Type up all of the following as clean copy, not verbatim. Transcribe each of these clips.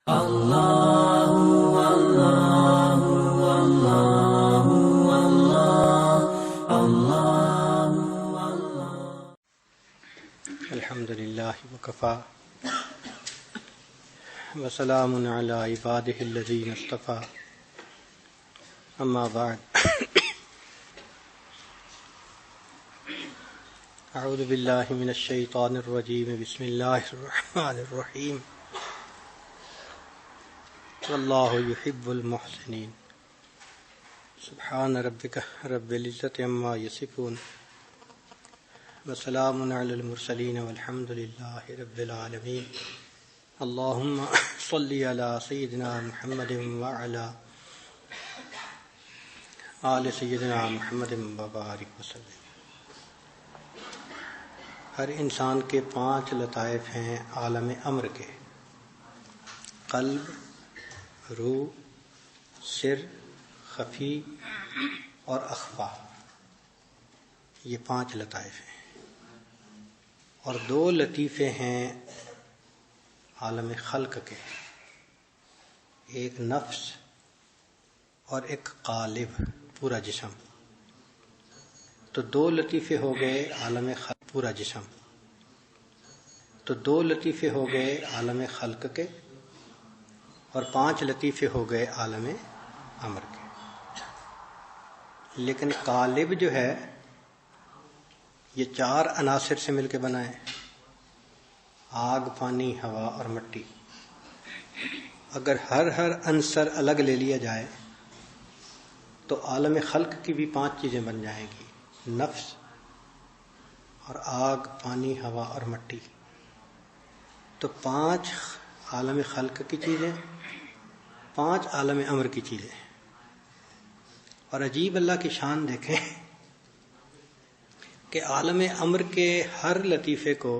الحمد للہ وکفی وسلام علی عبادہ الذین اصطفی اما بعد اعوذ باللہ من الشیطان الرجیم بسم اللہ الرحمن الرحیم واللہ یحب المحسنین سبحان ربک رب العزۃ عما یصفون وسلام علی المرسلین والحمد للہ رب العالمین اللہم صلی علی سیدنا محمد وعلی آل سیدنا محمد وبارک وسلم۔ ہر انسان کے 5 لطائف ہیں عالم امر کے: قلب، روح، سر، خفی اور اخفا۔ یہ 5 لطائف ہیں، اور 2 لطیفے ہیں عالم خلق کے، ایک نفس اور ایک قالب، پورا جسم۔ تو 2 لطیفے ہو گئے عالم خلق، پورا جسم۔ تو 2 لطیفے ہو گئے عالم خلق کے، اور 5 لطیفے ہو گئے عالم امر کے۔ لیکن قالب جو ہے یہ 4 عناصر سے مل کے بنا ہے: آگ، پانی، ہوا اور مٹی۔ اگر ہر عنصر الگ لے لیا جائے تو عالم خلق کی بھی 5 چیزیں بن جائیں گی: نفس اور آگ، پانی، ہوا اور مٹی۔ تو 5 عالم خلق کی چیزیں، 5 عالم امر کی چیزیں۔ اور عجیب اللہ کی شان دیکھیں کہ عالم امر کے ہر لطیفے کو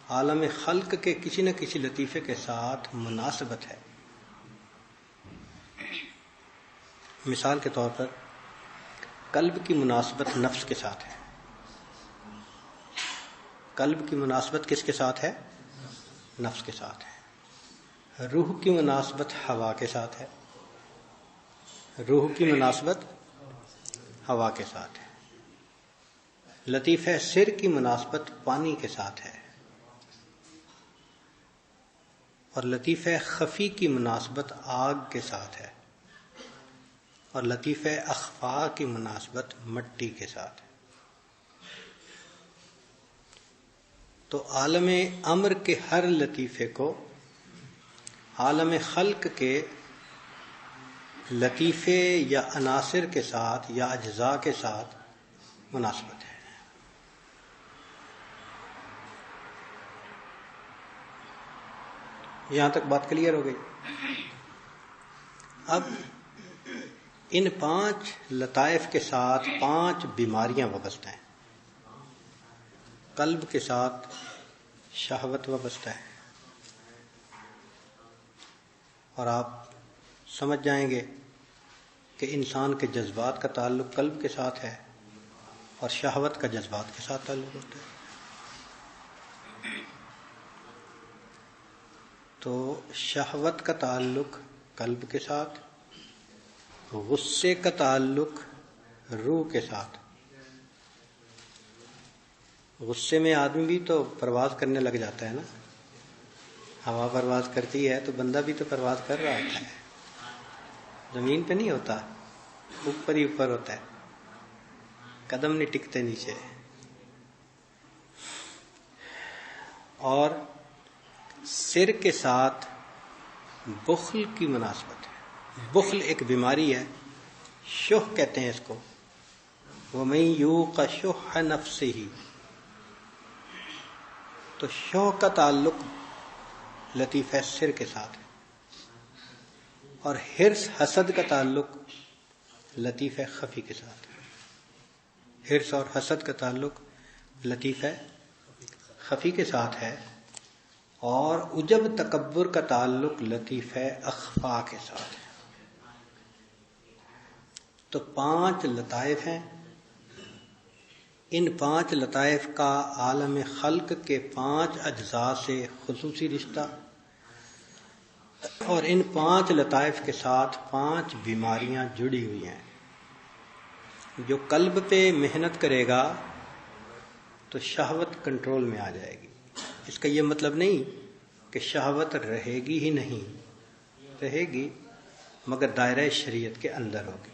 عالم خلق کے کسی نہ کسی لطیفے کے ساتھ مناسبت ہے۔ مثال کے طور پر قلب کی مناسبت نفس کے ساتھ ہے، قلب کی مناسبت کس کے ساتھ ہے؟ نفس کے ساتھ ہے۔ روح کی مناسبت ہوا کے ساتھ ہے، روح کی مناسبت ہوا کے ساتھ ہے۔ لطیفہ سر کی مناسبت پانی کے ساتھ ہے، اور لطیفہ خفی کی مناسبت آگ کے ساتھ ہے، اور لطیفہ اخفا کی مناسبت مٹی کے ساتھ ہے۔ تو عالم امر کے ہر لطیفے کو عالم خلق کے لطیفے یا عناصر کے ساتھ یا اجزاء کے ساتھ مناسبت ہے۔ یہاں تک بات کلیئر ہو گئی؟ اب ان 5 لطائف کے ساتھ 5 بیماریاں وابستہ ہیں۔ قلب کے ساتھ شہوت وابستہ ہے، اور آپ سمجھ جائیں گے کہ انسان کے جذبات کا تعلق قلب کے ساتھ ہے، اور شہوت کا جذبات کے ساتھ تعلق ہوتا ہے۔ تو شہوت کا تعلق قلب کے ساتھ، غصے کا تعلق روح کے ساتھ۔ غصے میں آدمی بھی تو پرواز کرنے لگ جاتا ہے نا، ہوا پرواز کرتی ہے تو بندہ بھی تو پرواز کر رہا ہوتا ہے، زمین پہ نہیں ہوتا، اوپر ہی اوپر ہوتا ہے، قدم نہیں ٹکتے نیچے۔ اور سر کے ساتھ بخل کی مناسبت ہے۔ بخل ایک بیماری ہے، شح کہتے ہیں اس کو، وَمَن یوق شح نفسہ۔ تو شح کا تعلق لطیفہ سر کے ساتھ ہے، اور حرص، حسد کا تعلق لطیفہ خفی کے ساتھ ہے۔ حرص اور حسد کا تعلق لطیفہ خفی کے ساتھ ہے، اور عجب، تکبر کا تعلق لطیفہ اخفا کے ساتھ ہے۔ تو 5 لطائف ہیں۔ ان 5 لطائف کا عالم خلق کے 5 اجزاء سے خصوصی رشتہ، اور ان 5 لطائف کے ساتھ 5 بیماریاں جڑی ہوئی ہیں. جو قلب پہ محنت کرے گا تو شہوت کنٹرول میں آ جائے گی. اس کا یہ مطلب نہیں کہ شہوت رہے گی ہی نہیں، رہے گی مگر دائرہ شریعت کے اندر ہوگی.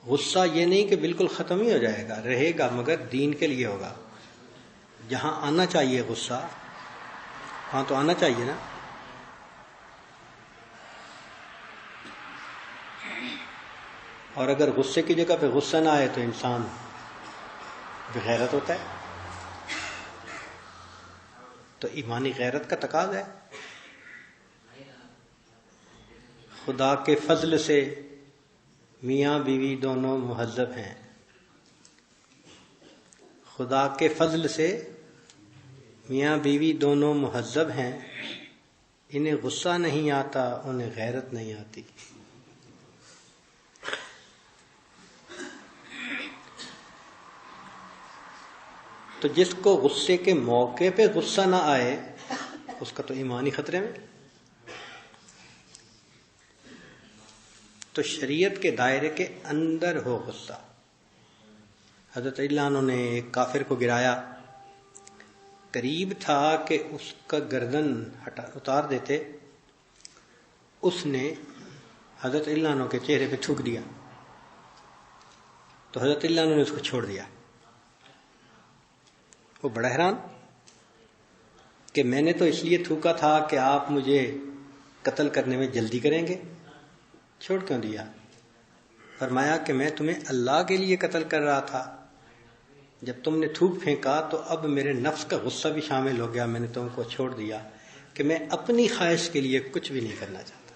غصہ یہ نہیں کہ بالکل ختم ہی ہو جائے گا، رہے گا مگر دین کے لیے ہوگا. جہاں آنا چاہیے غصہ وہاں تو آنا چاہیے نا. اور اگر غصے کی جگہ پہ غصہ نہ آئے تو انسان بغیرت ہوتا ہے. تو ایمانی غیرت کا تقاضا ہے. خدا کے فضل سے میاں بیوی دونوں مہذب ہیں. خدا کے فضل سے میاں بیوی دونوں مہذب ہیں. انہیں غصہ نہیں آتا، انہیں غیرت نہیں آتی. تو جس کو غصے کے موقع پہ غصہ نہ آئے اس کا تو ایمان ہی خطرے میں. تو شریعت کے دائرے کے اندر ہو غصہ. حضرت علی عنہ نے ایک کافر کو گرایا، قریب تھا کہ اس کا گردن اتار دیتے. اس نے حضرت علی عنہ کے چہرے پہ تھوک دیا تو حضرت علی عنہ نے اس کو چھوڑ دیا. وہ بڑا حیران کہ میں نے تو اس لیے تھوکا تھا کہ آپ مجھے قتل کرنے میں جلدی کریں گے، چھوڑ کیوں دیا؟ فرمایا کہ میں تمہیں اللہ کے لیے قتل کر رہا تھا. جب تم نے تھوک پھینکا تو اب میرے نفس کا غصہ بھی شامل ہو گیا. میں نے تم کو چھوڑ دیا کہ میں اپنی خواہش کے لیے کچھ بھی نہیں کرنا چاہتا.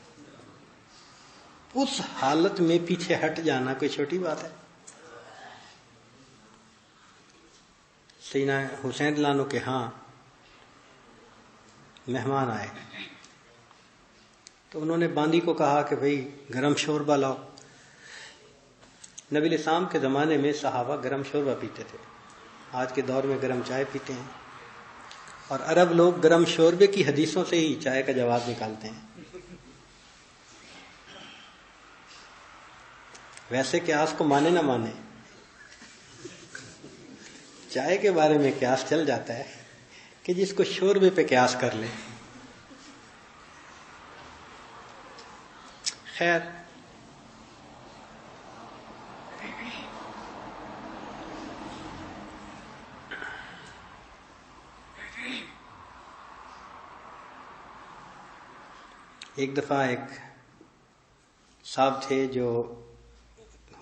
اس حالت میں پیچھے ہٹ جانا کوئی چھوٹی بات ہے؟ سیدنا حسین رضی اللہ عنہ کے ہاں مہمان آئے تو انہوں نے باندی کو کہا کہ بھئی گرم شوربہ لاؤ. نبی الاسلام کے زمانے میں صحابہ گرم شوربہ پیتے تھے. آج کے دور میں گرم چائے پیتے ہیں. اور عرب لوگ گرم شوربے کی حدیثوں سے ہی چائے کا جواب نکالتے ہیں. ویسے قیاس کو مانے نہ مانے، چائے کے بارے میں قیاس چل جاتا ہے کہ جس کو شوربے پہ قیاس کر لے. خیر، ایک دفعہ ایک صاحب تھے جو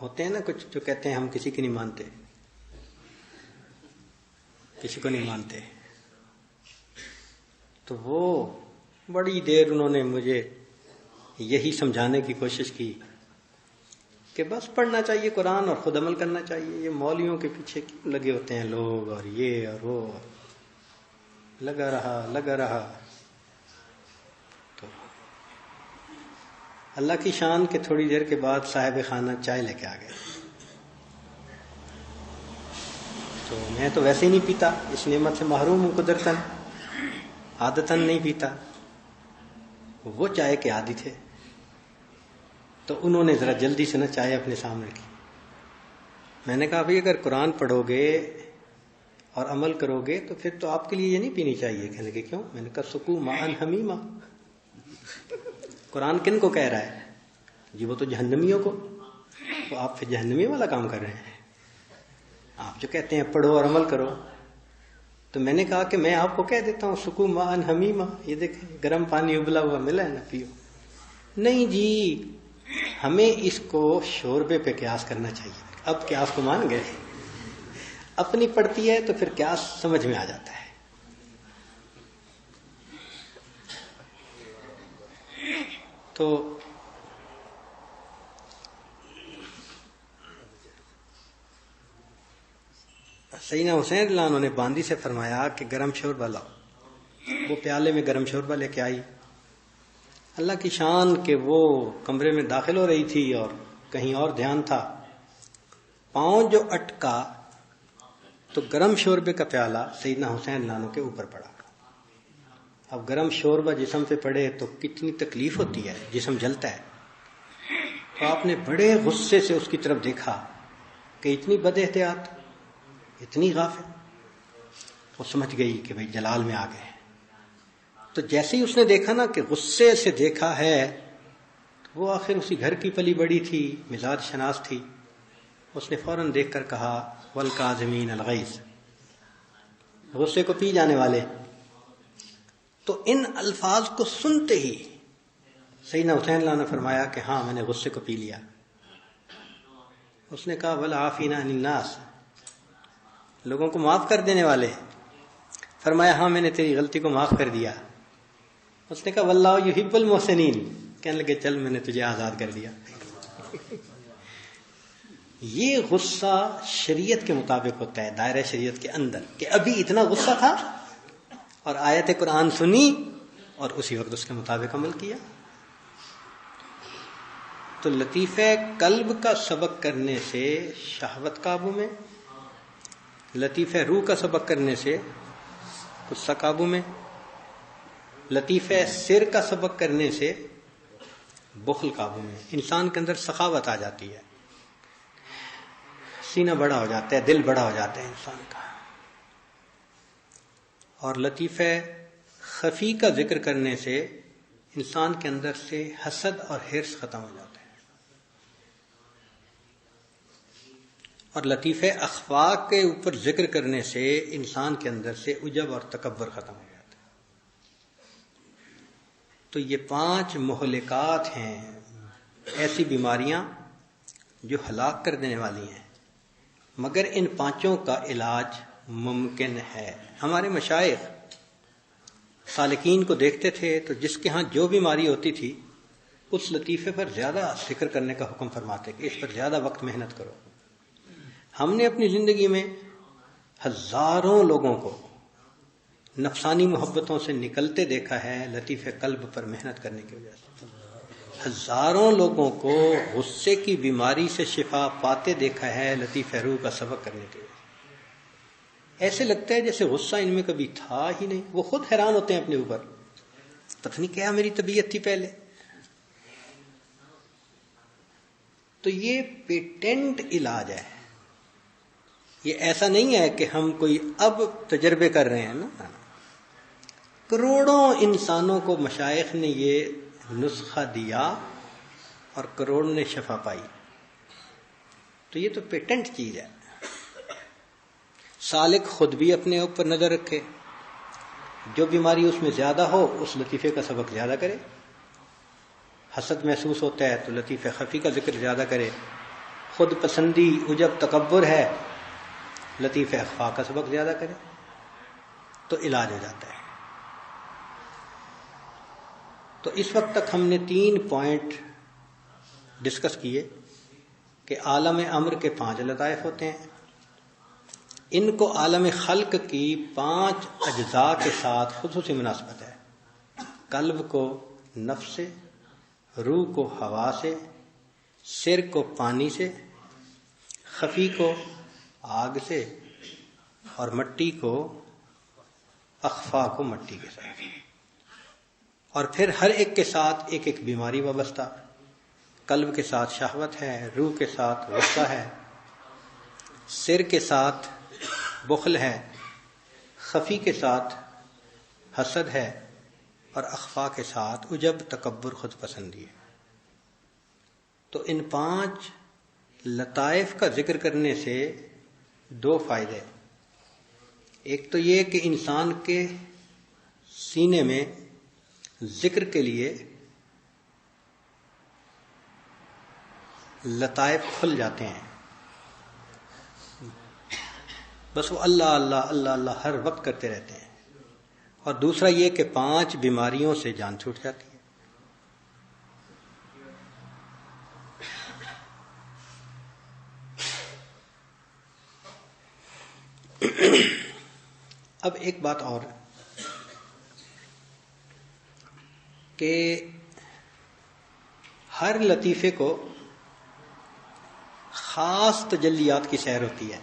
ہوتے ہیں نا کچھ جو کہتے ہیں ہم کسی کی نہیں مانتے، کسی کو نہیں مانتے. تو وہ بڑی دیر انہوں نے مجھے یہی سمجھانے کی کوشش کی کہ بس پڑھنا چاہیے قرآن اور خود عمل کرنا چاہیے. یہ مولویوں کے پیچھے کیوں لگے ہوتے ہیں لوگ، اور یہ اور وہ. لگا رہا. تو اللہ کی شان کہ تھوڑی دیر کے بعد صاحب خانہ چائے لے کے آ گئے. تو میں تو ویسے ہی نہیں پیتا، اس نعمت سے محروم ہوں قدرتاً، عادتاً نہیں پیتا. وہ چائے کے عادی تھے تو انہوں نے ذرا جلدی سے چائے اپنے سامنے رکھی. میں نے کہا بھئی اگر قرآن پڑھو گے اور عمل کرو گے تو پھر تو آپ کے لیے یہ نہیں پینی چاہیے. کہنے کہ کیوں؟ میں نے کہا سکو ماء حمیما. قرآن کن کو کہہ رہا ہے؟ جی وہ تو جہنمیوں کو. تو آپ پھر جہنمی والا کام کر رہے ہیں. آپ جو کہتے ہیں پڑھو اور عمل کرو. تو میں نے کہا کہ میں آپ کو کہہ دیتا ہوں سکو ماء حمیما، یہ دیکھیں گرم پانی ابلا ہوا ملا ہے نا، پیو. نہیں جی، ہمیں اس کو شوربے پہ قیاس کرنا چاہیے. اب قیاس کو مان گئے. اپنی پڑتی ہے تو پھر قیاس سمجھ میں آ جاتا ہے. تو سیدنا حسین رضی اللہ عنہ نے باندی سے فرمایا کہ گرم شوربہ لاؤ. وہ پیالے میں گرم شوربہ لے کے آئی. اللہ کی شان کہ وہ کمرے میں داخل ہو رہی تھی اور کہیں اور دھیان تھا. پاؤں جو اٹکا تو گرم شوربے کا پیالہ سیدنا حسین رضی اللہ عنہ کے اوپر پڑا. اب گرم شوربہ جسم پہ پڑے تو کتنی تکلیف ہوتی ہے، جسم جلتا ہے. تو آپ نے بڑے غصے سے اس کی طرف دیکھا کہ اتنی بد احتیاط، اتنی غافل. وہ سمجھ گئی کہ بھئی جلال میں آ گئے. تو جیسے ہی اس نے دیکھا نا کہ غصے سے دیکھا ہے، وہ آخر اسی گھر کی پلی بڑی تھی، مزاج شناس تھی. اس نے فوراً دیکھ کر کہا والکاظمین الغیظ، غصے کو پی جانے والے. تو ان الفاظ کو سنتے ہی سیدنا حسین اللہ نے فرمایا کہ ہاں میں نے غصے کو پی لیا. اس نے کہا والعافین عن الناس، لوگوں کو معاف کر دینے والے. فرمایا ہاں میں نے تیری غلطی کو معاف کر دیا. اس نے کہا واللہ یحب المحسنین، کہنے لگے چل میں نے تجھے آزاد کر دیا. یہ غصہ شریعت کے مطابق ہوتا ہے، دائرہ شریعت کے اندر، کہ ابھی اتنا غصہ تھا اور آیت قرآن سنی اور اسی وقت اس کے مطابق عمل کیا. تو لطیفہ قلب کا سبق کرنے سے شہوت قابو میں، لطیفہ روح کا سبق کرنے سے غصہ قابو میں، لطیفہ سر کا سبق کرنے سے بخل قابو میں. انسان کے اندر سخاوت آ جاتی ہے، سینہ بڑا ہو جاتا ہے، دل بڑا ہو جاتا ہے انسان کا. اور لطیفہ خفی کا ذکر کرنے سے انسان کے اندر سے حسد اور حرص ختم ہو جاتا ہے. اور لطیفہ اخفا کے اوپر ذکر کرنے سے انسان کے اندر سے عجب اور تکبر ختم ہو جاتا ہے. تو یہ 5 مہلکات ہیں، ایسی بیماریاں جو ہلاک کر دینے والی ہیں، مگر ان 5 کا علاج ممکن ہے. ہمارے مشائخ سالکین کو دیکھتے تھے تو جس کے ہاں جو بیماری ہوتی تھی اس لطیفے پر زیادہ ذکر کرنے کا حکم فرماتے کہ اس پر زیادہ وقت محنت کرو. ہم نے اپنی زندگی میں ہزاروں لوگوں کو نفسانی محبتوں سے نکلتے دیکھا ہے لطیفہ قلب پر محنت کرنے کی وجہ سے. ہزاروں لوگوں کو غصے کی بیماری سے شفا پاتے دیکھا ہے لطیفہ روح کا سبق کرنے کی وجہ سے. ایسے لگتا ہے جیسے غصہ ان میں کبھی تھا ہی نہیں. وہ خود حیران ہوتے ہیں اپنے اوپر، پتہ نہیں کیا میری طبیعت تھی پہلے. تو یہ پیٹنٹ علاج ہے. یہ ایسا نہیں ہے کہ ہم کوئی اب تجربے کر رہے ہیں نا. کروڑوں انسانوں کو مشائخ نے یہ نسخہ دیا اور کروڑوں نے شفا پائی. تو یہ تو پیٹنٹ چیز ہے. سالک خود بھی اپنے اوپر نظر رکھے، جو بیماری اس میں زیادہ ہو اس لطیفے کا سبق زیادہ کرے. حسد محسوس ہوتا ہے تو لطیفہ خفی کا ذکر زیادہ کرے. خود پسندی عجب تکبر ہے، لطیفہ اخفا کا سبق زیادہ کرے، تو علاج ہو جاتا ہے. تو اس وقت تک ہم نے 3 پوائنٹ ڈسکس کیے کہ عالم امر کے 5 لطائف ہوتے ہیں. ان کو عالم خلق کی 5 اجزاء کے ساتھ خصوصی مناسبت ہے. قلب کو نفس سے، روح کو ہوا سے، سر کو پانی سے، خفی کو آگ سے، اور مٹی کو اخفا کو مٹی کے ساتھ. اور پھر ہر ایک کے ساتھ ایک ایک بیماری وابستہ. قلب کے ساتھ شہوت ہے، روح کے ساتھ غصہ ہے، سر کے ساتھ بخل ہے، خفی کے ساتھ حسد ہے، اور اخفا کے ساتھ عجب تکبر خود پسندی ہے. تو ان 5 لطائف کا ذکر کرنے سے 2 فائدے. ایک تو یہ کہ انسان کے سینے میں ذکر کے لیے لطائف کھل جاتے ہیں، بس وہ اللہ اللہ اللہ اللہ ہر وقت کرتے رہتے ہیں. اور دوسرا یہ کہ 5 بیماریوں سے جان چھوٹ جاتی ہے. اب ایک بات اور کہ ہر لطیفے کو خاص تجلیات کی سیر ہوتی ہے.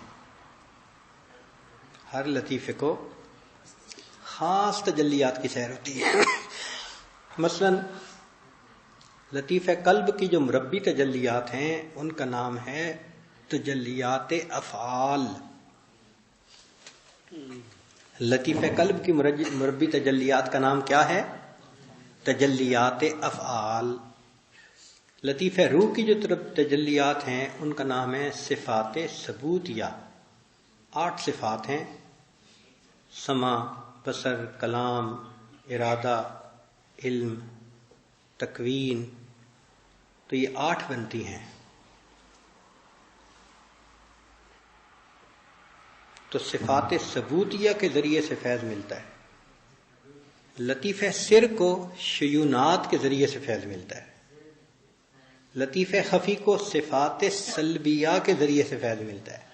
ہر لطیفے کو خاص تجلیات کی سیر ہوتی ہے. مثلا لطیفہ قلب کی جو مربی تجلیات ہیں ان کا نام ہے تجلیات افعال. لطیفہ قلب کی مربی تجلیات کا نام کیا ہے؟ تجلیات افعال. لطیفہ روح کی جو تجلیات ہیں ان کا نام ہے صفات ثبوتیہ. 8 صفات ہیں: سمع، بصر، کلام، ارادہ، علم، تکوین. تو یہ 8 بنتی ہیں. تو صفات ثبوتیہ کے ذریعے سے فیض ملتا ہے. لطیفہ سر کو شیونات کے ذریعے سے فیض ملتا ہے. لطیفہ خفی کو صفات سلبیہ کے ذریعے سے فیض ملتا ہے.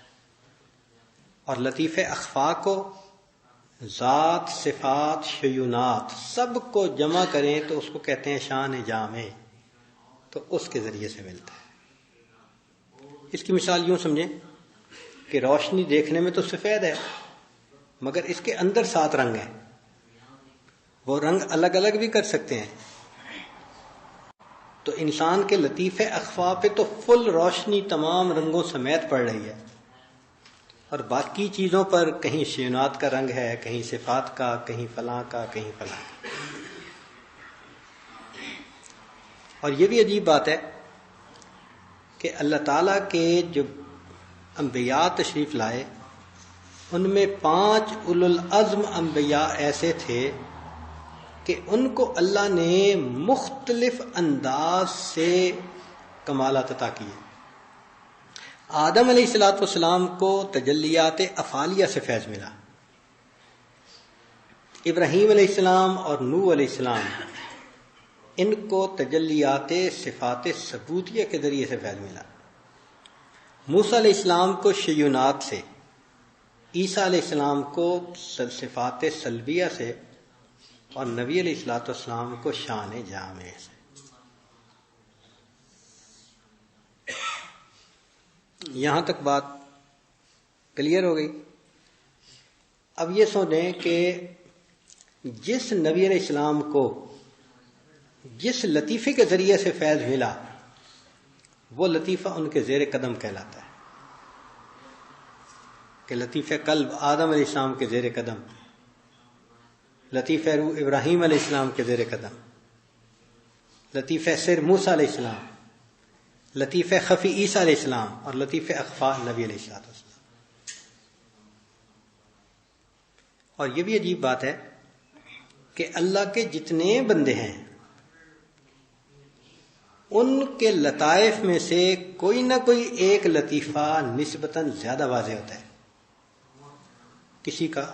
اور لطیفہ اخفا کو ذات، صفات، شیونات سب کو جمع کریں تو اس کو کہتے ہیں شان جامع. تو اس کے ذریعے سے ملتا ہے. اس کی مثال یوں سمجھیں کہ روشنی دیکھنے میں تو سفید ہے مگر اس کے اندر 7 رنگ ہیں. وہ رنگ الگ الگ بھی کر سکتے ہیں. تو انسان کے لطیفہ اخفا پہ تو فل روشنی تمام رنگوں سمیت پڑ رہی ہے، اور باقی چیزوں پر کہیں شیونات کا رنگ ہے، کہیں صفات کا، کہیں فلاں کا، کہیں فلاں کا. اور یہ بھی عجیب بات ہے کہ اللہ تعالیٰ کے جو انبیاء تشریف لائے ان میں 5 اولو العزم انبیاء ایسے تھے کہ ان کو اللہ نے مختلف انداز سے کمالات عطا کیے. آدم علیہ السلام کو تجلیات افعالیہ سے فیض ملا. ابراہیم علیہ السلام اور نوح علیہ السلام ان کو تجلیات صفات ثبوتیہ کے ذریعے سے فیض ملا. موسیٰ علیہ السلام کو شیونات سے، عیسیٰ علیہ السلام کو صفات سلبیہ سے، اور نبی علیہ السلام کو شان جامع سے. یہاں تک بات کلیئر ہو گئی. اب یہ سوچیں کہ جس نبی علیہ السلام کو جس لطیفے کے ذریعے سے فیض ملا وہ لطیفہ ان کے زیر قدم کہلاتا ہے. کہ لطیفہ قلب آدم علیہ السلام کے زیر قدم، لطیفہ روح ابراہیم علیہ السلام کے زیر قدم، لطیفہ سر موسیٰ علیہ السلام، لطیفہ خفی عیسیٰ علیہ السلام، اور لطیفہ اخفا نبی علیہ السلام. اور یہ بھی عجیب بات ہے کہ اللہ کے جتنے بندے ہیں ان کے لطائف میں سے کوئی نہ کوئی ایک لطیفہ نسبتاً زیادہ واضح ہوتا ہے. کسی کا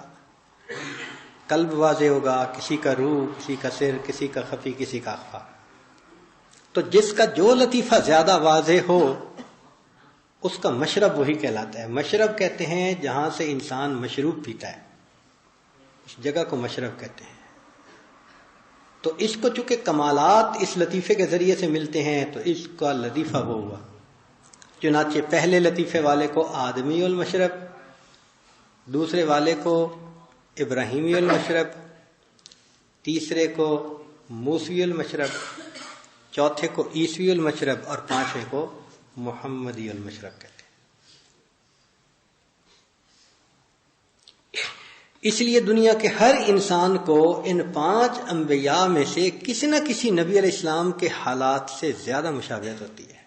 قلب واضح ہوگا، کسی کا روح، کسی کا سر، کسی کا خفی، کسی کا اخفا. تو جس کا جو لطیفہ زیادہ واضح ہو اس کا مشرب وہی کہلاتا ہے. مشرب کہتے ہیں جہاں سے انسان مشروب پیتا ہے، اس جگہ کو مشرب کہتے ہیں. تو اس کو چونکہ کمالات اس لطیفے کے ذریعے سے ملتے ہیں تو اس کا لطیفہ وہ ہوا. چنانچہ پہلے لطیفے والے کو آدمی المشرب، دوسرے والے کو ابراہیمی المشرب، تیسرے کو موسوی المشرب، چوتھے کو عیسوی المشرب، اور 5ویں کو محمدی المشرب کہتے ہیں. اس لیے دنیا کے ہر انسان کو ان 5 انبیاء میں سے کسی نہ کسی نبی علیہ السلام کے حالات سے زیادہ مشابہت ہوتی ہے.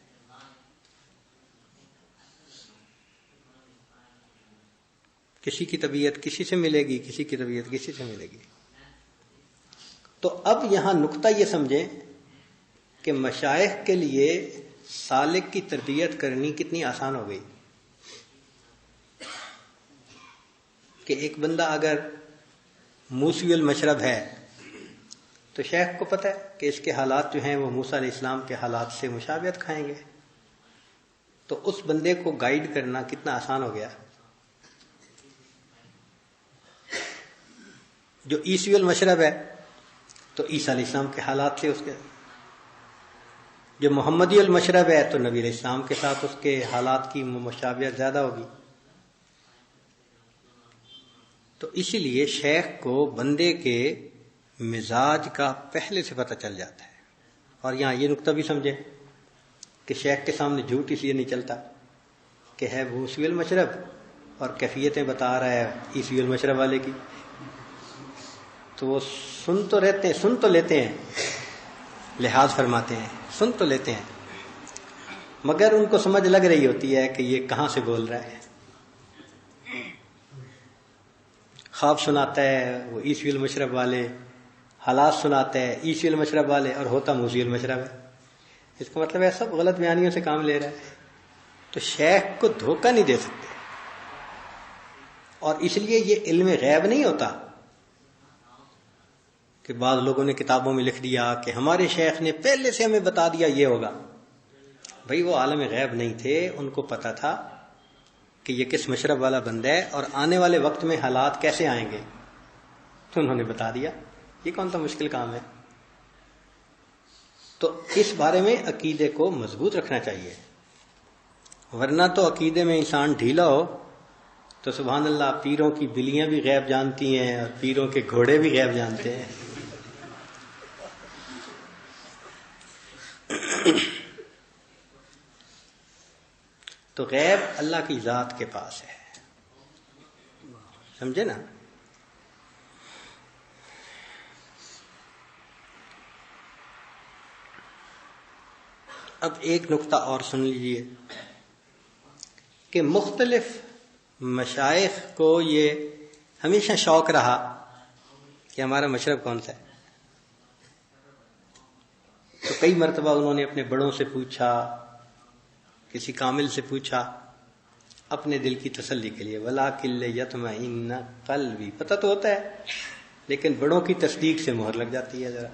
کسی کی طبیعت کسی سے ملے گی، کسی کی طبیعت کسی سے ملے گی. تو اب یہاں نقطہ یہ سمجھیں کہ مشائخ کے لیے سالک کی تربیت کرنی کتنی آسان ہو گئی. کہ ایک بندہ اگر موسوی المشرب ہے تو شیخ کو پتہ ہے کہ اس کے حالات جو ہیں وہ موسیٰ علیہ السلام کے حالات سے مشابہت کھائیں گے. تو اس بندے کو گائیڈ کرنا کتنا آسان ہو گیا. جو عیسوی المشرب ہے تو عیسیٰ علیہ السلام کے حالات سے اس کے، جو محمدی المشرب ہے تو نبی علیہ السلام کے ساتھ اس کے حالات کی مشابہت زیادہ ہوگی. تو اسی لیے شیخ کو بندے کے مزاج کا پہلے سے پتہ چل جاتا ہے. اور یہاں یہ نقطہ بھی سمجھیں کہ شیخ کے سامنے جھوٹ اس لیے نہیں چلتا کہ ہے موسوی المشرب اور کیفیتیں بتا رہا ہے عیسوی المشرب والے کی. تو وہ سن تو لیتے ہیں, لحاظ فرماتے ہیں, سن تو لیتے ہیں, مگر ان کو سمجھ لگ رہی ہوتی ہے کہ یہ کہاں سے بول رہا ہے. خواب سناتا ہے وہ عیسوی المشرب والے, حالات سناتا ہے عیسوی المشرب والے, اور ہوتا موسوی المشرب ہے. اس کا مطلب ہے سب غلط بیانیوں سے کام لے رہا ہے. تو شیخ کو دھوکہ نہیں دے سکتے, اور اس لیے یہ علم غیب نہیں ہوتا کہ بعض لوگوں نے کتابوں میں لکھ دیا کہ ہمارے شیخ نے پہلے سے ہمیں بتا دیا یہ ہوگا. بھئی وہ عالم غیب نہیں تھے, ان کو پتا تھا کہ یہ کس مشرب والا بندہ ہے اور آنے والے وقت میں حالات کیسے آئیں گے, تو انہوں نے بتا دیا. یہ کون سا مشکل کام ہے؟ تو اس بارے میں عقیدے کو مضبوط رکھنا چاہیے, ورنہ تو عقیدے میں انسان ڈھیلا ہو تو سبحان اللہ پیروں کی بلیاں بھی غیب جانتی ہیں اور پیروں کے گھوڑے بھی غیب جانتے ہیں. تو غیب اللہ کی ذات کے پاس ہے, سمجھے نا. اب ایک نقطہ اور سن لیجئے کہ مختلف مشائخ کو یہ ہمیشہ شوق رہا کہ ہمارا مشرب کون سا ہے. تو کئی مرتبہ انہوں نے اپنے بڑوں سے پوچھا, کسی کامل سے پوچھا اپنے دل کی تسلی کے لیے. وَلَٰكِن لِيَطْمَئِنَّ قَلْبِي, پتہ تو ہوتا ہے لیکن بڑوں کی تصدیق سے مہر لگ جاتی ہے ذرا.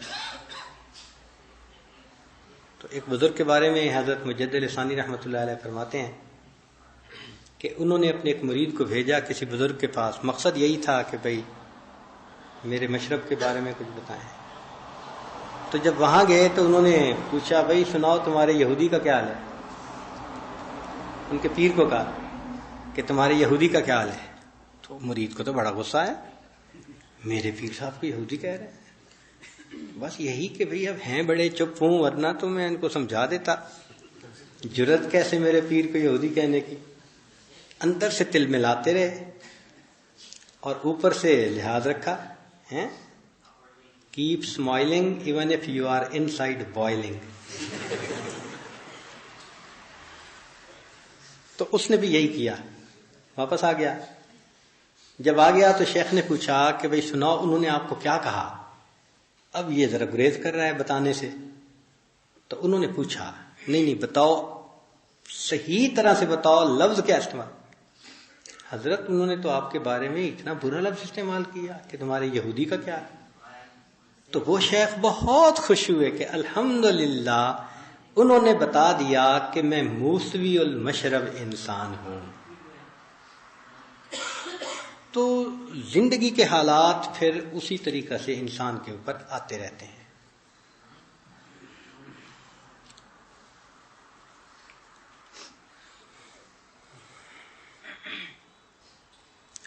تو ایک بزرگ کے بارے میں حضرت مجدد لسانی رحمۃ اللہ علیہ فرماتے ہیں کہ انہوں نے اپنے ایک مرید کو بھیجا کسی بزرگ کے پاس. مقصد یہی تھا کہ بھئی میرے مشرب کے بارے میں کچھ بتائیں. تو جب وہاں گئے تو انہوں نے پوچھا بھئی سناؤ تمہارے یہودی کا کیا حال ہے. ان کے پیر کو کہا کہ تمہارے یہودی کا کیا حال ہے. تو مرید کو تو بڑا غصہ ہے, میرے پیر صاحب کو یہودی کہہ رہے ہیں. بس یہی کہ بھئی اب ہیں بڑے چپ ہوں, ورنہ تو میں ان کو سمجھا دیتا. جرت کیسے میرے پیر کو یہودی کہنے کی. اندر سے تل ملاتے رہے اور اوپر سے لحاظ رکھا ہیں. Keep smiling even if you are inside boiling. تو اس نے بھی یہی کیا, واپس آ گیا. جب آ گیا تو شیخ نے پوچھا کہ بھئی سناؤ انہوں نے آپ کو کیا کہا. اب یہ ذرا گریز کر رہا ہے بتانے سے. تو انہوں نے پوچھا نہیں بتاؤ, صحیح طرح سے بتاؤ, لفظ کیا استعمال. حضرت انہوں نے تو آپ کے بارے میں اتنا برا لفظ استعمال کیا کہ تمہارے یہودی کا کیا ہے. تو وہ شیخ بہت خوش ہوئے کہ الحمدللہ انہوں نے بتا دیا کہ میں موسوی المشرب انسان ہوں. تو زندگی کے حالات پھر اسی طریقہ سے انسان کے اوپر آتے رہتے ہیں.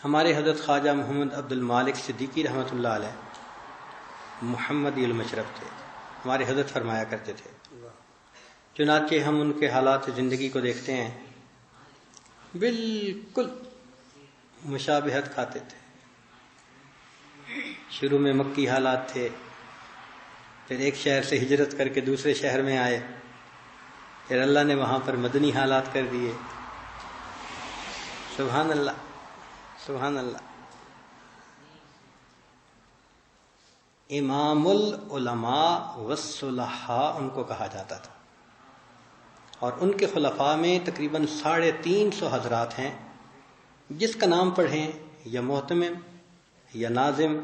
ہمارے حضرت خواجہ محمد عبد المالک صدیقی رحمۃ اللہ علیہ محمدی المشرب تھے. ہمارے حضرت فرمایا کرتے تھے, چنانچہ ہم ان کے حالات زندگی کو دیکھتے ہیں, بالکل مشابہت کھاتے تھے. شروع میں مکی حالات تھے, پھر ایک شہر سے ہجرت کر کے دوسرے شہر میں آئے, پھر اللہ نے وہاں پر مدنی حالات کر دیے. سبحان اللہ سبحان اللہ. امام العلماء والصلحاء ان کو کہا جاتا تھا, اور ان کے خلفاء میں تقریباً 350 حضرات ہیں. جس کا نام پڑھیں, یا محتمم یا ناظم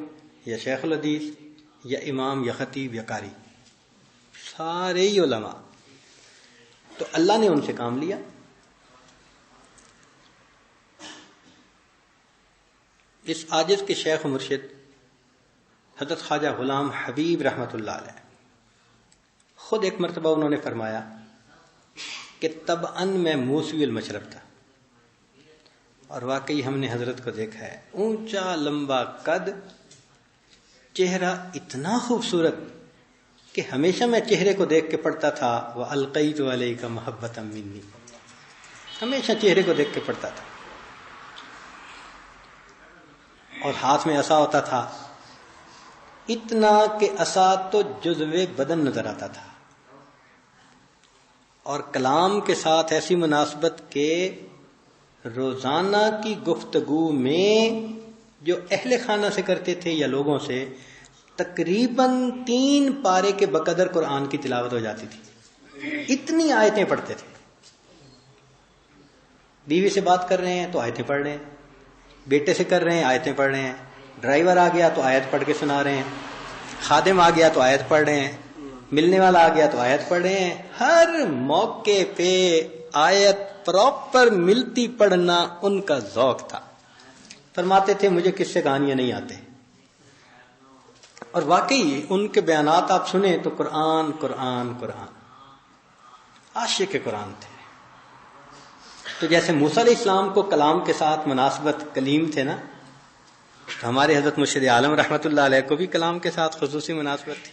یا شیخ الحدیث یا امام یا خطیب یا قاری, سارے ہی علماء. تو اللہ نے ان سے کام لیا. اس عاجز کے شیخ و مرشد حضرت خواجہ غلام حبیب رحمۃ اللہ علیہ, خود ایک مرتبہ انہوں نے فرمایا کہ طبعاً میں موسوی المشرب تھا, اور واقعی ہم نے حضرت کو دیکھا ہے، اونچا لمبا قد، چہرہ اتنا خوبصورت کہ ہمیشہ میں چہرے کو دیکھ کے پڑھتا تھا وَأَلْقَيْتُ عَلَيْكَ مَحَبَّةً مِّنِّي، ہمیشہ چہرے کو دیکھ کے پڑھتا تھا. اور ہاتھ میں عصا ہوتا تھا، اتنا کہ عصا تو جزو بدن نظر آتا تھا. اور کلام کے ساتھ ایسی مناسبت کہ روزانہ کی گفتگو میں جو اہل خانہ سے کرتے تھے یا لوگوں سے، تقریباً 3 پارے کے بقدر قرآن کی تلاوت ہو جاتی تھی. اتنی آیتیں پڑھتے تھے. بیوی سے بات کر رہے ہیں تو آیتیں پڑھ رہے ہیں، بیٹے سے کر رہے ہیں آیتیں پڑھ رہے ہیں، ڈرائیور آ گیا تو آیت پڑھ کے سنا رہے ہیں، خادم آ گیا تو آیت پڑھ رہے ہیں، ملنے والا آ گیا تو آیت پڑھ رہے ہیں. ہر موقع پہ آیت پراپر ملتی پڑھنا ان کا ذوق تھا. فرماتے تھے مجھے کس سے گانیاں نہیں آتے. اور واقعی ان کے بیانات آپ سنیں تو قرآن قرآن قرآن، عاشق قرآن تھے. تو جیسے موسیٰ علیہ السلام کو کلام کے ساتھ مناسبت کلیم تھے نا، تو ہمارے حضرت مرشد عالم رحمۃ اللہ علیہ کو بھی کلام کے ساتھ خصوصی مناسبت تھی.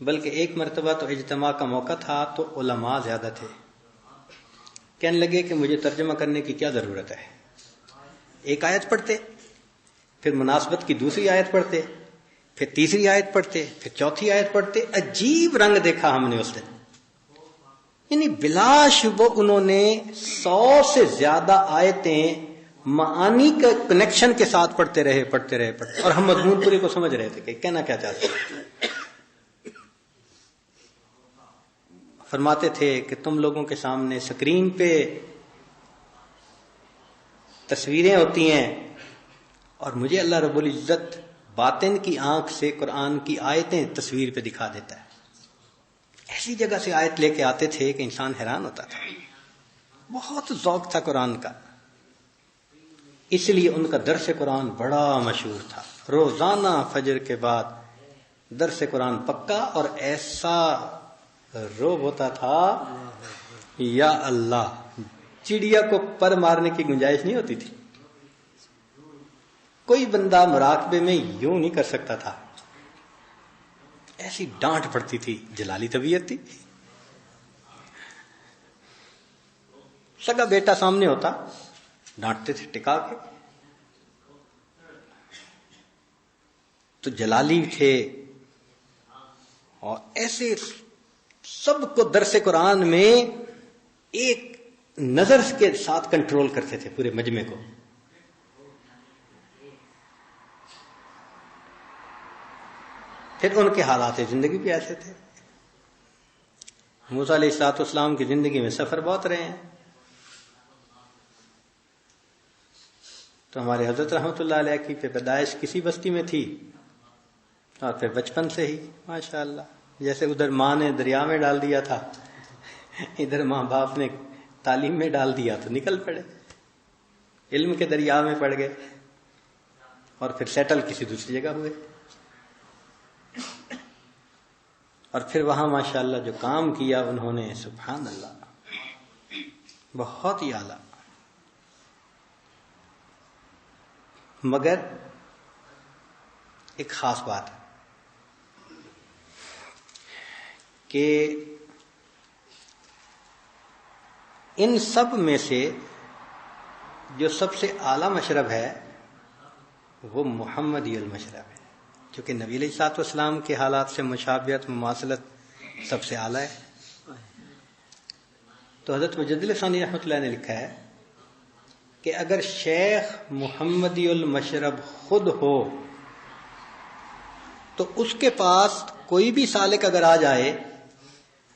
بلکہ ایک مرتبہ تو اجتماع کا موقع تھا تو علماء زیادہ تھے، کہنے لگے کہ مجھے ترجمہ کرنے کی کیا ضرورت ہے. ایک آیت پڑھتے، پھر مناسبت کی دوسری آیت پڑھتے، پھر تیسری آیت پڑھتے، پھر چوتھی آیت پڑھتے. عجیب رنگ دیکھا ہم نے اس دن. یعنی بلا شبہ انہوں نے 100 سے زیادہ آیتیں معانی کا کنیکشن کے ساتھ پڑھتے رہے اور ہم مضمون پوری کو سمجھ رہے تھے کہ کہنا کیا چاہتے ہیں. فرماتے تھے کہ تم لوگوں کے سامنے سکرین پہ تصویریں ہوتی ہیں اور مجھے اللہ رب العزت باطن کی آنکھ سے قرآن کی آیتیں تصویر پہ دکھا دیتا ہے. ایسی جگہ سے آیت لے کے آتے تھے کہ انسان حیران ہوتا تھا. بہت ذوق تھا قرآن کا، اس لیے ان کا درس قرآن بڑا مشہور تھا. روزانہ فجر کے بعد درس قرآن پکا، اور ایسا روب ہوتا تھا یا اللہ، چڑیا کو پر مارنے کی گنجائش نہیں ہوتی تھی. کوئی بندہ مراقبے میں یوں نہیں کر سکتا تھا، ایسی ڈانٹ پڑتی تھی. جلالی طبیعت تھی. سگا بیٹا سامنے ہوتا ڈانٹتے تھے ٹکا کے. تو جلالی تھے اور ایسے سب کو درس قرآن میں ایک نظر کے ساتھ کنٹرول کرتے تھے پورے مجمع کو. پھر ان کے حالات زندگی بھی ایسے تھے. موسیٰ علیہ الصلوۃ والسلام کی زندگی میں سفر بہت رہے ہیں. تو ہمارے حضرت رحمۃ اللہ علیہ کی پیدائش کسی بستی میں تھی، اور پھر بچپن سے ہی ماشاءاللہ، جیسے ادھر ماں نے دریا میں ڈال دیا تھا، ادھر ماں باپ نے تعلیم میں ڈال دیا تو نکل پڑے، علم کے دریا میں پڑ گئے، اور پھر سیٹل کسی دوسری جگہ ہوئے. اور پھر وہاں ماشاءاللہ جو کام کیا انہوں نے، سبحان اللہ، بہت ہی اعلیٰ. مگر ایک خاص بات ہے کہ ان سب میں سے جو سب سے اعلیٰ مشرب ہے وہ محمدی المشرب ہے، کیونکہ نبی علیہ الصلوۃ والسلام کے حالات سے مشابہت مماثلت سب سے اعلیٰ ہے. تو حضرت مجدد ثانی رحمۃ اللہ نے لکھا ہے کہ اگر شیخ محمدی المشرب خود ہو تو اس کے پاس کوئی بھی سالک اگر آ جائے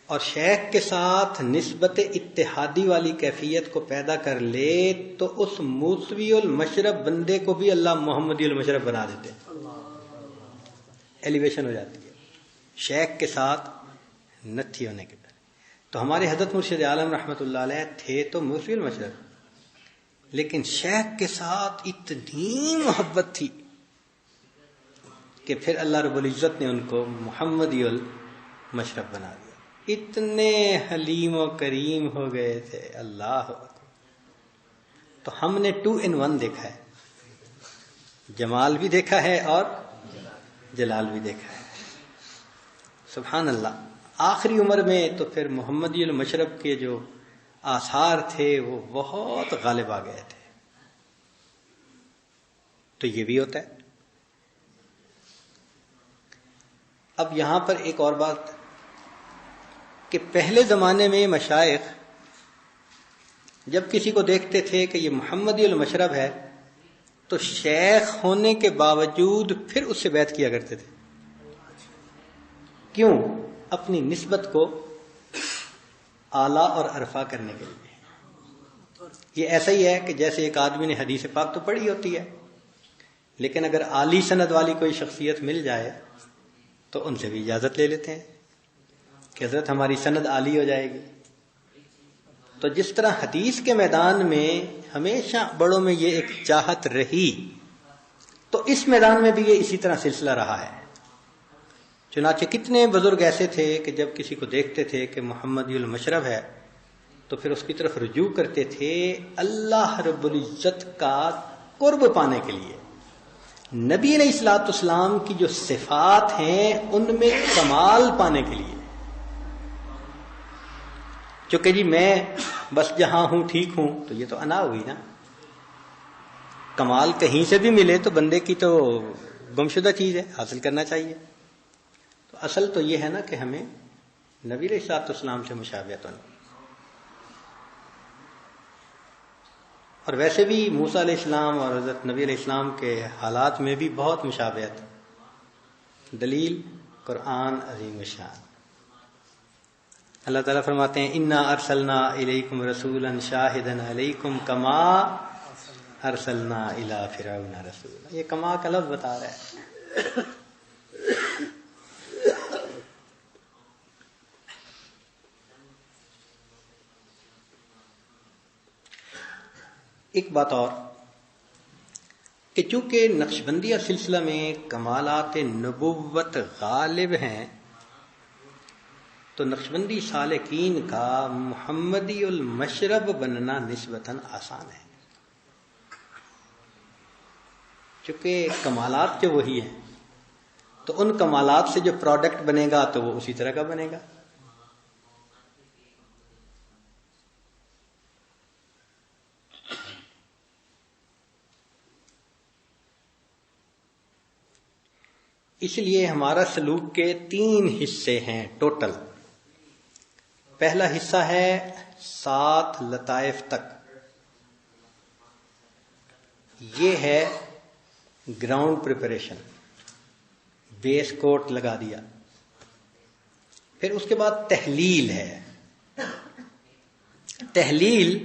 اور شیخ کے ساتھ نسبت اتحادی والی کیفیت کو پیدا کر لے تو اس موسوی المشرب بندے کو بھی اللہ محمدی المشرب بنا دیتے، ایلیویشن ہو جاتی ہے شیخ کے ساتھ نتھی ہونے کے بعد. تو ہمارے حضرت مرشد عالم رحمۃ اللہ علیہ تھے تو موسوی المشرب، لیکن شیخ کے ساتھ اتنی محبت تھی کہ پھر اللہ رب العزت نے ان کو محمدی المشرب بنا دیا. اتنے حلیم و کریم ہو گئے تھے. اللہ تو ہم نے 2 in 1 دیکھا ہے، جمال بھی دیکھا ہے اور جلال بھی دیکھا ہے. سبحان اللہ. آخری عمر میں تو پھر محمدی المشرب کے جو آثار تھے وہ بہت غالب آ گئے تھے. تو یہ بھی ہوتا ہے. اب یہاں پر ایک اور بات کہ پہلے زمانے میں مشائخ جب کسی کو دیکھتے تھے کہ یہ محمدی المشرب ہے تو شیخ ہونے کے باوجود پھر اس سے بیعت کیا کرتے تھے. کیوں؟ اپنی نسبت کو اعلیٰ اور ارفع کرنے کے لیے. یہ ایسا ہی ہے کہ جیسے ایک آدمی نے حدیث پاک تو پڑھی ہوتی ہے، لیکن اگر عالی سند والی کوئی شخصیت مل جائے تو ان سے بھی اجازت لے لیتے ہیں کہ حضرت ہماری سند عالی ہو جائے گی. تو جس طرح حدیث کے میدان میں ہمیشہ بڑوں میں یہ ایک چاہت رہی، تو اس میدان میں بھی یہ اسی طرح سلسلہ رہا ہے. چنانچہ کتنے بزرگ ایسے تھے کہ جب کسی کو دیکھتے تھے کہ محمدی المشرب ہے تو پھر اس کی طرف رجوع کرتے تھے اللہ رب العزت کا قرب پانے کے لیے. نبی علیہ الصلوۃ والسلام کی جو صفات ہیں ان میں کمال پانے کے لیے. چونکہ جی میں بس جہاں ہوں ٹھیک ہوں تو یہ تو انا ہوئی نا. کمال کہیں سے بھی ملے تو بندے کی تو گمشدہ چیز ہے، حاصل کرنا چاہیے. تو اصل تو یہ ہے نا کہ ہمیں نبی علیہ الصلوۃ والسلام سے مشابہت ہونی. اور ویسے بھی موسیٰ علیہ السلام اور حضرت نبی علیہ السلام کے حالات میں بھی بہت مشابہت. دلیل قرآن عظیم الشان. اللہ تعالیٰ فرماتے ہیں انا ارسلنا الیکم رسولا شاہدا علیکم کما ارسلنا الی فرعون رسولا. یہ کما کا لفظ بتا رہا ہے. ایک بات اور کہ چونکہ نقشبندیہ سلسلہ میں کمالات نبوت غالب ہیں تو نقشبندی سالکین کا محمدی المشرب بننا نسبتاً آسان ہے. چونکہ کمالات جو وہی ہیں تو ان کمالات سے جو پروڈکٹ بنے گا تو وہ اسی طرح کا بنے گا. اس لیے ہمارا سلوک کے 3 حصے ہیں ٹوٹل. پہلا حصہ ہے 7 لطائف تک. یہ ہے گراؤنڈ پریپریشن، بیس کوٹ لگا دیا. پھر اس کے بعد تحلیل ہے. تحلیل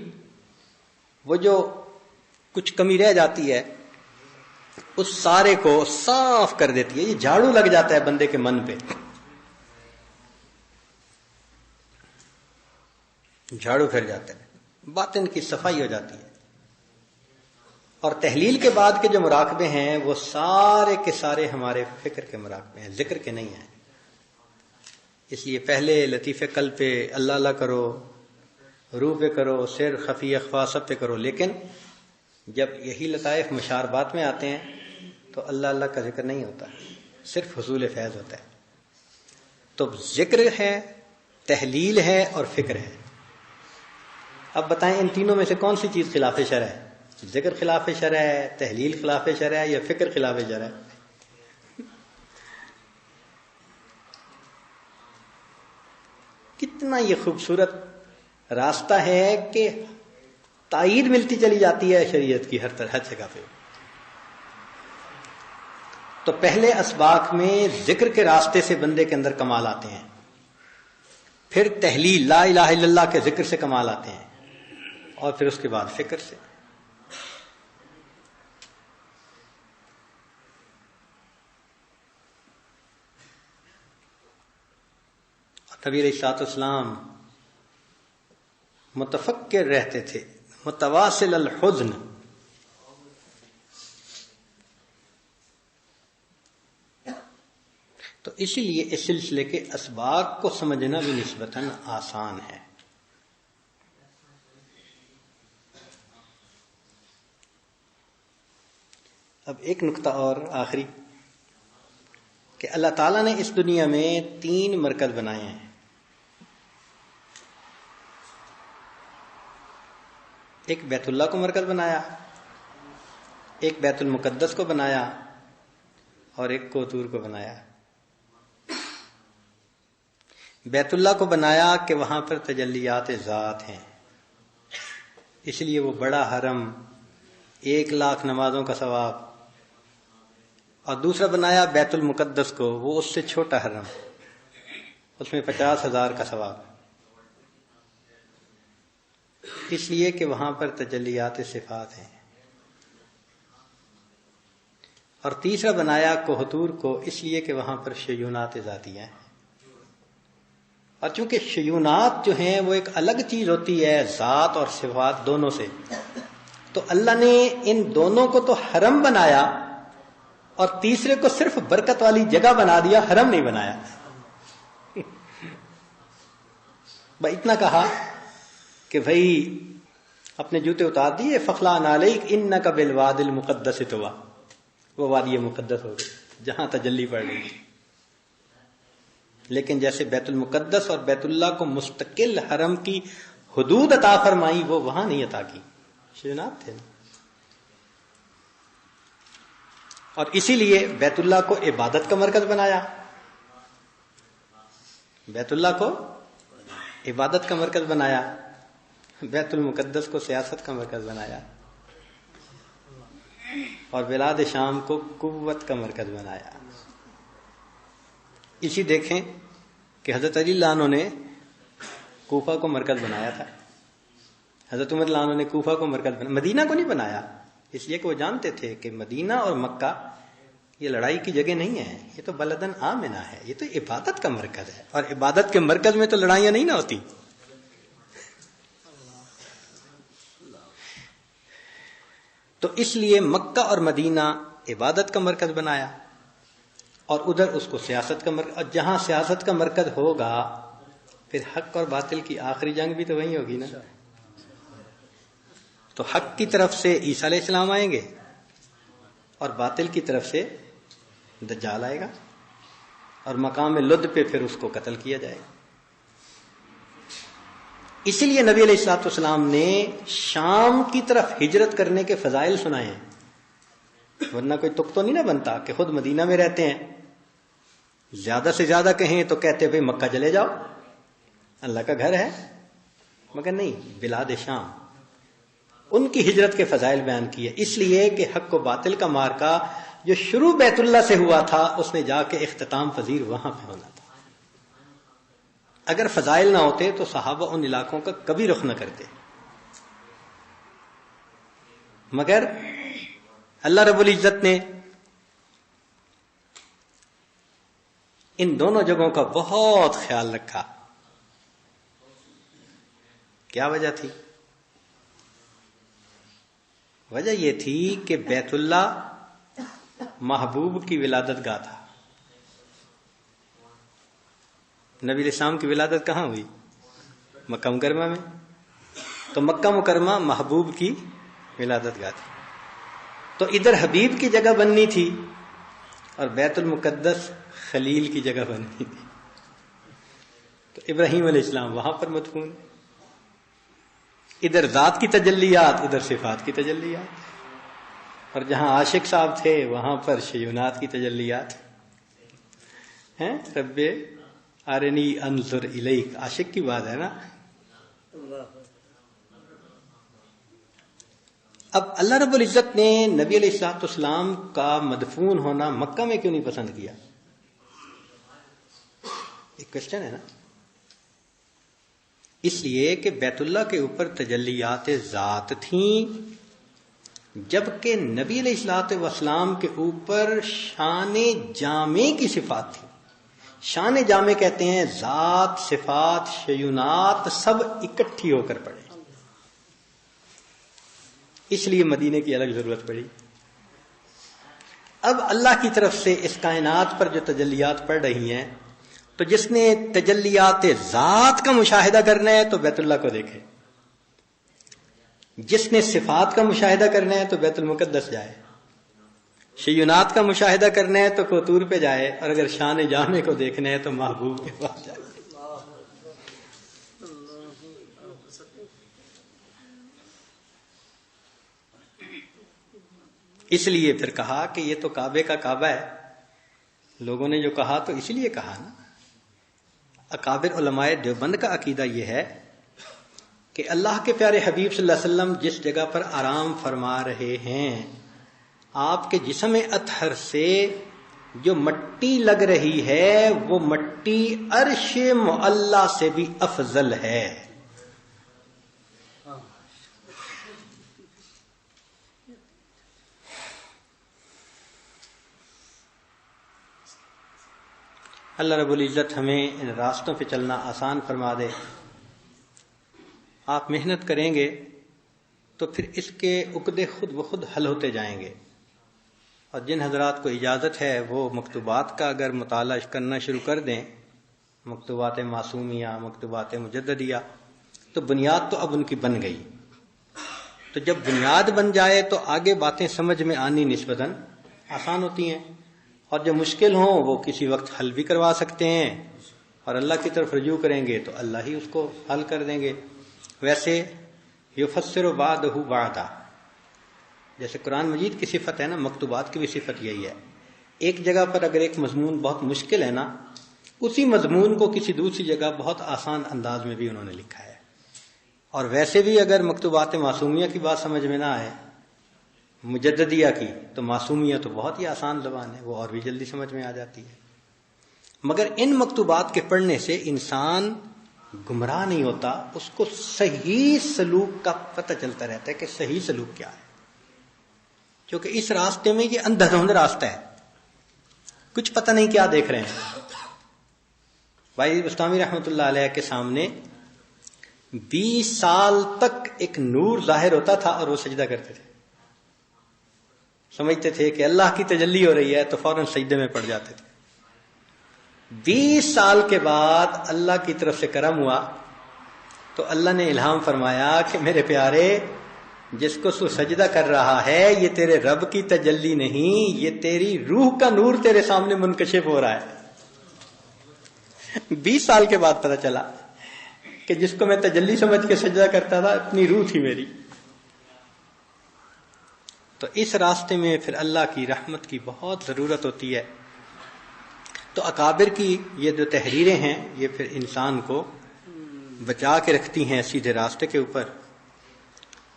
وہ جو کچھ کمی رہ جاتی ہے اس سارے کو صاف کر دیتی ہے. یہ جھاڑو لگ جاتا ہے بندے کے من پہ، جھاڑو پھر جاتا ہے، باطن کی صفائی ہو جاتی ہے. اور تحلیل کے بعد کے جو مراقبے ہیں وہ سارے کے سارے ہمارے فکر کے مراقبے ہیں، ذکر کے نہیں ہیں. اس لیے پہلے لطیفے قلب پہ اللہ اللہ کرو، روح پہ کرو، سر خفی اخفا سب پہ کرو. لیکن جب یہی لطائف مشاربات میں آتے ہیں تو اللہ اللہ کا ذکر نہیں ہوتا، صرف حصول فیض ہوتا ہے. تو ذکر ہے، تحلیل ہے اور فکر ہے. اب بتائیں ان تینوں میں سے کون سی چیز خلاف شرع ہے؟ ذکر خلاف شرع ہے، تحلیل خلاف شرع ہے، یا فکر خلاف شرع ہے؟ کتنا یہ خوبصورت راستہ ہے کہ تائید ملتی چلی جاتی ہے شریعت کی ہر طرح جگہ پہ. تو پہلے اسباق میں ذکر کے راستے سے بندے کے اندر کمال آتے ہیں، پھر تحلیل لا الہ الا اللہ کے ذکر سے کمال آتے ہیں، اور پھر اس کے بعد فکر سے. نبی علیہ الصلوۃ والسلام متفکر رہتے تھے، متواصل الحزن. تو اسی لیے اس سلسلے کے اسباق کو سمجھنا بھی نسبتاً آسان ہے. اب ایک نقطہ اور آخری کہ اللہ تعالیٰ نے اس دنیا میں 3 مرکز بنائے ہیں. ایک بیت اللہ کو مرکز بنایا، ایک بیت المقدس کو بنایا، اور ایک کوثور کو بنایا. بیت اللہ کو بنایا کہ وہاں پر تجلیات ذات ہیں، اس لیے وہ بڑا حرم، 1,00,000 نمازوں کا ثواب. اور دوسرا بنایا بیت المقدس کو، وہ اس سے چھوٹا حرم، اس میں 50,000 کا ثواب، اس لیے کہ وہاں پر تجلیات صفات ہیں. اور تیسرا بنایا کوہتور کو، اس لیے کہ وہاں پر شیونات ذاتیہ ہیں. اور چونکہ شیونات جو ہیں وہ ایک الگ چیز ہوتی ہے ذات اور صفات دونوں سے، تو اللہ نے ان دونوں کو تو حرم بنایا اور تیسرے کو صرف برکت والی جگہ بنا دیا، حرم نہیں بنایا. بھائی اتنا کہا کہ بھائی اپنے جوتے اتار دیے، فخلا نعلیک انک بالواد المقدس طویٰ، وہ وادی مقدس ہو گئی جہاں تجلی پڑ رہی تھی. لیکن جیسے بیت المقدس اور بیت اللہ کو مستقل حرم کی حدود عطا فرمائی، وہ وہاں نہیں عطا کی، شیونات تھے. اور اسی لیے بیت اللہ کو عبادت کا مرکز بنایا، بیت اللہ کو عبادت کا مرکز بنایا، بیت المقدس کو سیاست کا مرکز بنایا، اور بلاد شام کو قوت کا مرکز بنایا. اسی دیکھیں کہ حضرت علی اللہ عنہ نے کوفہ کو مرکز بنایا تھا، حضرت عمر اللہ عنہ نے کوفہ کو مرکز بنایا، مدینہ کو نہیں بنایا، اس لیے کہ وہ جانتے تھے کہ مدینہ اور مکہ یہ لڑائی کی جگہ نہیں ہے، یہ تو بلدن آمنہ ہے، یہ تو عبادت کا مرکز ہے، اور عبادت کے مرکز میں تو لڑائیاں نہیں نہ ہوتی. تو اس لیے مکہ اور مدینہ عبادت کا مرکز بنایا، اور ادھر اس کو سیاست کا مرکز. اور جہاں سیاست کا مرکز ہوگا پھر حق اور باطل کی آخری جنگ بھی تو وہیں ہوگی نا. تو حق کی طرف سے عیسیٰ علیہ السلام آئیں گے اور باطل کی طرف سے دجال آئے گا، اور مقام لد پہ پھر اس کو قتل کیا جائے گا. اسی لیے نبی علیہ الصلوۃ والسلام نے شام کی طرف ہجرت کرنے کے فضائل سنائے ہیں، ورنہ کوئی تک تو نہیں نہ بنتا کہ خود مدینہ میں رہتے ہیں، زیادہ سے زیادہ کہیں تو کہتے بھئی مکہ چلے جاؤ، اللہ کا گھر ہے، مگر نہیں، بلاد شام. ان کی ہجرت کے فضائل بیان کیے، اس لیے کہ حق و باطل کا مارکا جو شروع بیت اللہ سے ہوا تھا اس نے جا کے اختتام پذیر وہاں پہ ہونا تھا. اگر فضائل نہ ہوتے تو صحابہ ان علاقوں کا کبھی رخ نہ کرتے، مگر اللہ رب العزت نے ان دونوں جگہوں کا بہت خیال رکھا. کیا وجہ تھی؟ وجہ یہ تھی کہ بیت اللہ محبوب کی ولادت گاہ تھا. نبی علیہ السلام کی ولادت کہاں ہوئی؟ مکہ مکرمہ میں. تو مکہ مکرمہ محبوب کی ولادت گاہ تھی، تو ادھر حبیب کی جگہ بننی تھی اور بیت المقدس خلیل کی جگہ بننی تھی. تو ابراہیم علیہ السلام وہاں پر مدفون، ادھر ذات کی تجلیات، ادھر صفات کی تجلیات، اور جہاں عاشق صاحب تھے وہاں پر شیونات کی تجلیات ہیں. رب ارنی انظر الیک، عاشق کی بات ہے نا. اب اللہ رب العزت نے نبی علیہ الصلوۃ والسلام کا مدفون ہونا مکہ میں کیوں نہیں پسند کیا؟ ایک کوشچن ہے نا. اس لیے کہ بیت اللہ کے اوپر تجلیات ذات تھیں، جبکہ نبی علیہ الصلوۃ والسلام کے اوپر شان جامع کی صفات تھی. شان جامع کہتے ہیں ذات، صفات، شیونات سب اکٹھی ہو کر پڑے، اس لیے مدینے کی الگ ضرورت پڑی. اب اللہ کی طرف سے اس کائنات پر جو تجلیات پڑ رہی ہیں، تو جس نے تجلیات ذات کا مشاہدہ کرنا ہے تو بیت اللہ کو دیکھے، جس نے صفات کا مشاہدہ کرنا ہے تو بیت المقدس جائے. شیونات کا مشاہدہ کرنا ہے تو کوتور پہ جائے، اور اگر شان جامع کو دیکھنا ہے تو محبوب کے پاس جائے۔ اس لیے پھر کہا کہ یہ تو کعبے کا کعبہ ہے۔ لوگوں نے جو کہا تو اس لیے کہا نا۔ اکابر علماء دیوبند کا عقیدہ یہ ہے کہ اللہ کے پیارے حبیب صلی اللہ علیہ وسلم جس جگہ پر آرام فرما رہے ہیں، آپ کے جسم اطہر سے جو مٹی لگ رہی ہے وہ مٹی عرش معلی سے بھی افضل ہے۔ اللہ رب العزت ہمیں ان راستوں پہ چلنا آسان فرما دے۔ آپ محنت کریں گے تو پھر اس کے عقدے خود بخود حل ہوتے جائیں گے۔ اور جن حضرات کو اجازت ہے وہ مکتوبات کا اگر مطالعہ کرنا شروع کر دیں، مکتوبات معصومیہ، مکتوبات مجددیہ، تو بنیاد تو اب ان کی بن گئی۔ تو جب بنیاد بن جائے تو آگے باتیں سمجھ میں آنی نسبتاً آسان ہوتی ہیں، اور جو مشکل ہوں وہ کسی وقت حل بھی کروا سکتے ہیں، اور اللہ کی طرف رجوع کریں گے تو اللہ ہی اس کو حل کر دیں گے۔ ویسے یفسر بعدہ بعدا، جیسے قرآن مجید کی صفت ہے نا، مکتوبات کی بھی صفت یہی ہے۔ ایک جگہ پر اگر ایک مضمون بہت مشکل ہے نا، اسی مضمون کو کسی دوسری جگہ بہت آسان انداز میں بھی انہوں نے لکھا ہے۔ اور ویسے بھی اگر مکتوبات معصومیہ کی بات سمجھ میں نہ آئے، مجددیہ کی، تو معصومیہ تو بہت ہی آسان زبان ہے، وہ اور بھی جلدی سمجھ میں آ جاتی ہے۔ مگر ان مکتوبات کے پڑھنے سے انسان گمراہ نہیں ہوتا، اس کو صحیح سلوک کا پتہ چلتا رہتا ہے کہ صحیح سلوک کیا ہے، کیونکہ اس راستے میں یہ اندھا دھند راستہ ہے، کچھ پتہ نہیں کیا دیکھ رہے ہیں۔ بھائی بستامی رحمۃ اللہ علیہ کے سامنے 20 سال تک ایک نور ظاہر ہوتا تھا اور وہ سجدہ کرتے تھے، سمجھتے تھے کہ اللہ کی تجلی ہو رہی ہے تو فوراً سجدے میں پڑ جاتے تھے۔ 20 سال کے بعد اللہ کی طرف سے کرم ہوا تو اللہ نے الہام فرمایا کہ میرے پیارے، جس کو تو سجدہ کر رہا ہے یہ تیرے رب کی تجلی نہیں، یہ تیری روح کا نور تیرے سامنے منکشف ہو رہا ہے۔ 20 سال کے بعد پتہ چلا کہ جس کو میں تجلی سمجھ کے سجدہ کرتا تھا اپنی روح تھی میری۔ تو اس راستے میں پھر اللہ کی رحمت کی بہت ضرورت ہوتی ہے۔ تو اکابر کی یہ جو تحریریں ہیں یہ پھر انسان کو بچا کے رکھتی ہیں سیدھے راستے کے اوپر۔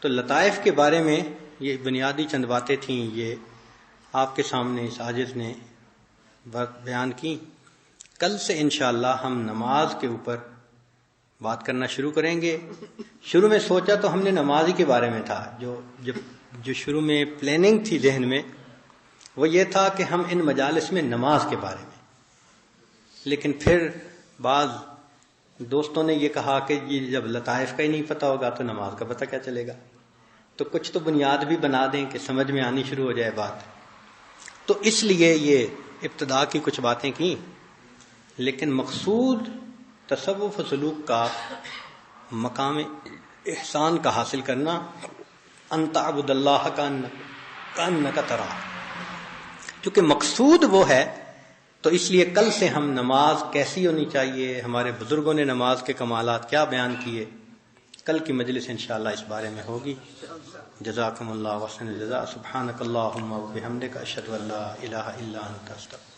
تو لطائف کے بارے میں یہ بنیادی چند باتیں تھیں، یہ آپ کے سامنے اس عاجز نے بیان کی۔ کل سے انشاءاللہ ہم نماز کے اوپر بات کرنا شروع کریں گے۔ شروع میں سوچا تو ہم نے نماز ہی کے بارے میں تھا، جو شروع میں پلاننگ تھی ذہن میں وہ یہ تھا کہ ہم ان مجالس میں نماز کے بارے میں، لیکن پھر بعض دوستوں نے یہ کہا کہ یہ جب لطائف کا ہی نہیں پتہ ہوگا تو نماز کا پتہ کیا چلے گا، تو کچھ تو بنیاد بھی بنا دیں کہ سمجھ میں آنی شروع ہو جائے بات۔ تو اس لیے یہ ابتدا کی کچھ باتیں کی، لیکن مقصود تصوف و سلوک کا مقام احسان کا حاصل کرنا، ان تعبد اللہ کانک تراہ، کیونکہ مقصود وہ ہے۔ تو اس لیے کل سے ہم نماز کیسی ہونی چاہیے، ہمارے بزرگوں نے نماز کے کمالات کیا بیان کیے، کل کی مجلس انشاءاللہ اس بارے میں ہوگی۔ جزاکم اللہ وحسن الجزاء، سبحانک اللہم وبحمدک، اشہد ان لا الہ الا انت، استغفرک۔